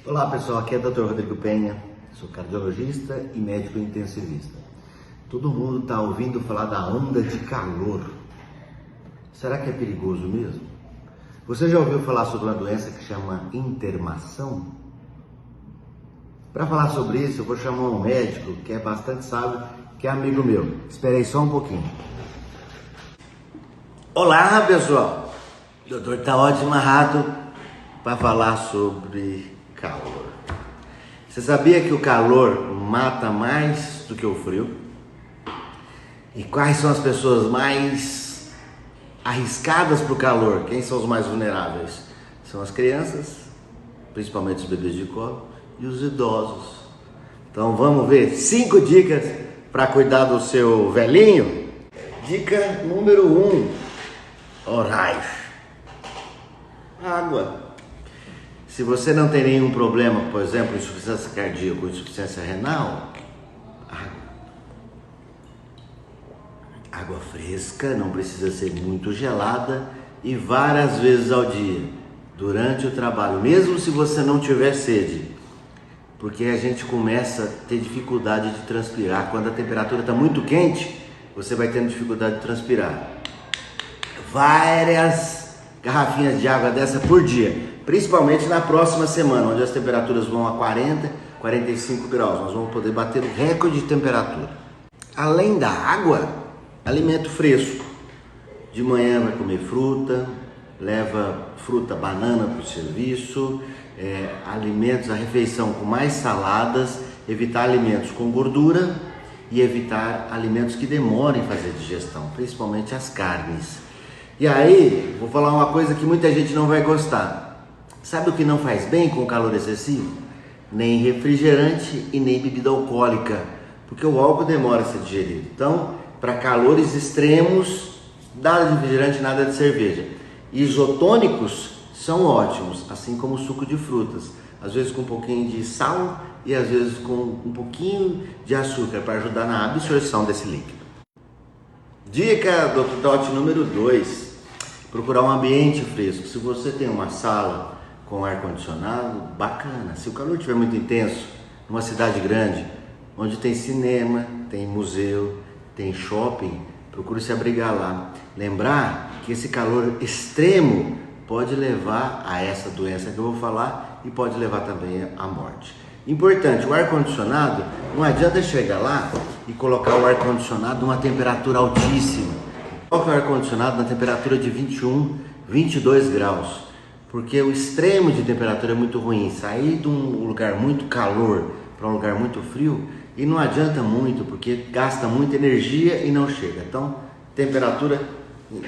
Olá pessoal, aqui é o Dr. Rodrigo Penha, sou cardiologista e médico intensivista. Todo mundo está ouvindo falar da onda de calor. Será que é perigoso mesmo? Você já ouviu falar sobre uma doença que chama intermação? Para falar sobre isso, eu vou chamar um médico que é bastante sábio, que é amigo meu. Espera aí só um pouquinho. Olá pessoal, o doutor está ótimo amarrado para falar sobre calor. Você sabia que o calor mata mais do que o frio? E quais são as pessoas mais arriscadas para o calor? Quem são os mais vulneráveis? São as crianças, principalmente os bebês de colo, e os idosos. Então vamos ver 5 dicas para cuidar do seu velhinho. Dica número 1: horário. Água. Se você não tem nenhum problema, por exemplo, insuficiência cardíaca ou insuficiência renal, água fresca, não precisa ser muito gelada e várias vezes ao dia, durante o trabalho, mesmo se você não tiver sede, porque a gente começa a ter dificuldade de transpirar. Quando a temperatura está muito quente, você vai tendo dificuldade de transpirar. Várias garrafinhas de água dessa por dia, principalmente na próxima semana, onde as temperaturas vão a 40, 45 graus. Nós vamos poder bater o recorde de temperatura. Além da água, alimento fresco. De manhã vai comer fruta, leva fruta, banana para o serviço, alimentos, a refeição com mais saladas, evitar alimentos com gordura e evitar alimentos que demorem a fazer digestão, principalmente as carnes. E aí, vou falar uma coisa que muita gente não vai gostar. Sabe o que não faz bem com o calor excessivo? Nem refrigerante e nem bebida alcoólica, porque o álcool demora a ser digerido. Então, para calores extremos, nada de refrigerante, nada de cerveja. Isotônicos são ótimos, assim como o suco de frutas, às vezes com um pouquinho de sal e às vezes com um pouquinho de açúcar para ajudar na absorção desse líquido. Dica do Dr. número 2: procurar um ambiente fresco. Se você tem uma sala com ar-condicionado, bacana. Se o calor estiver muito intenso, numa cidade grande, onde tem cinema, tem museu, tem shopping, procure se abrigar lá. Lembrar que esse calor extremo pode levar a essa doença que eu vou falar e pode levar também à morte. Importante, o ar-condicionado, não adianta chegar lá e colocar o ar-condicionado numa temperatura altíssima. Coloque o ar-condicionado na temperatura de 21, 22 graus, porque o extremo de temperatura é muito ruim. Sair de um lugar muito calor para um lugar muito frio, e não adianta muito, porque gasta muita energia e não chega. Então, temperatura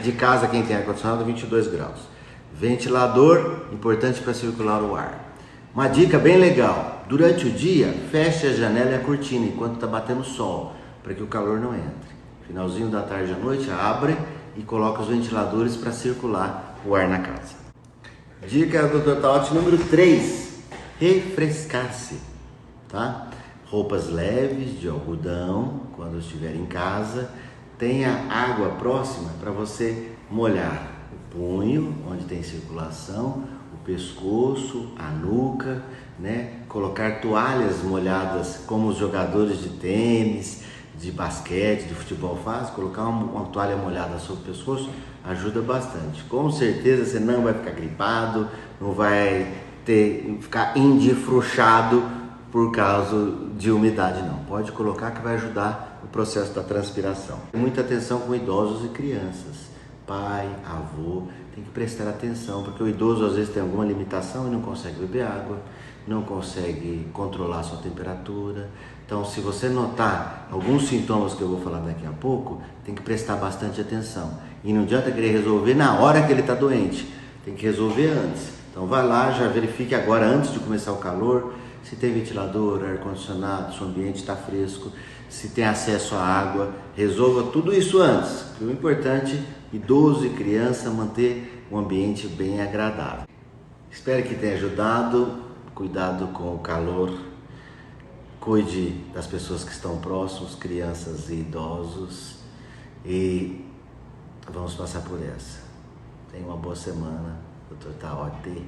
de casa, quem tem ar-condicionado, 22 graus. Ventilador, importante para circular o ar. Uma dica bem legal: durante o dia, feche a janela e a cortina enquanto está batendo sol, para que o calor não entre. Finalzinho da tarde à noite, abre e coloca os ventiladores para circular o ar na casa. Dica do Dr. Taotti número 3: refrescar-se, tá? Roupas leves de algodão quando estiver em casa. Tenha água próxima para você molhar o punho, onde tem circulação, o pescoço, a nuca, né? Colocar toalhas molhadas, como os jogadores de tênis, de basquete, de futebol fazem. Colocar uma toalha molhada sobre o pescoço ajuda bastante. Com certeza você não vai ficar gripado, não vai ficar endifruxado por causa de umidade, não. Pode colocar que vai ajudar o processo da transpiração. Muita atenção com idosos e crianças. Pai, avô, tem que prestar atenção, porque o idoso às vezes tem alguma limitação e não consegue beber água, não consegue controlar a sua temperatura. Então, se você notar alguns sintomas que eu vou falar daqui a pouco, tem que prestar bastante atenção. E não adianta querer resolver na hora que ele está doente, tem que resolver antes. Então vai lá, já verifique agora, antes de começar o calor, se tem ventilador, ar-condicionado, se o ambiente está fresco, se tem acesso à água. Resolva tudo isso antes. O importante, idoso e criança, manter um ambiente bem agradável. Espero que tenha ajudado. Cuidado com o calor. Cuide das pessoas que estão próximos, crianças e idosos. E vamos passar por essa. Tenha uma boa semana. Dr. Taotti.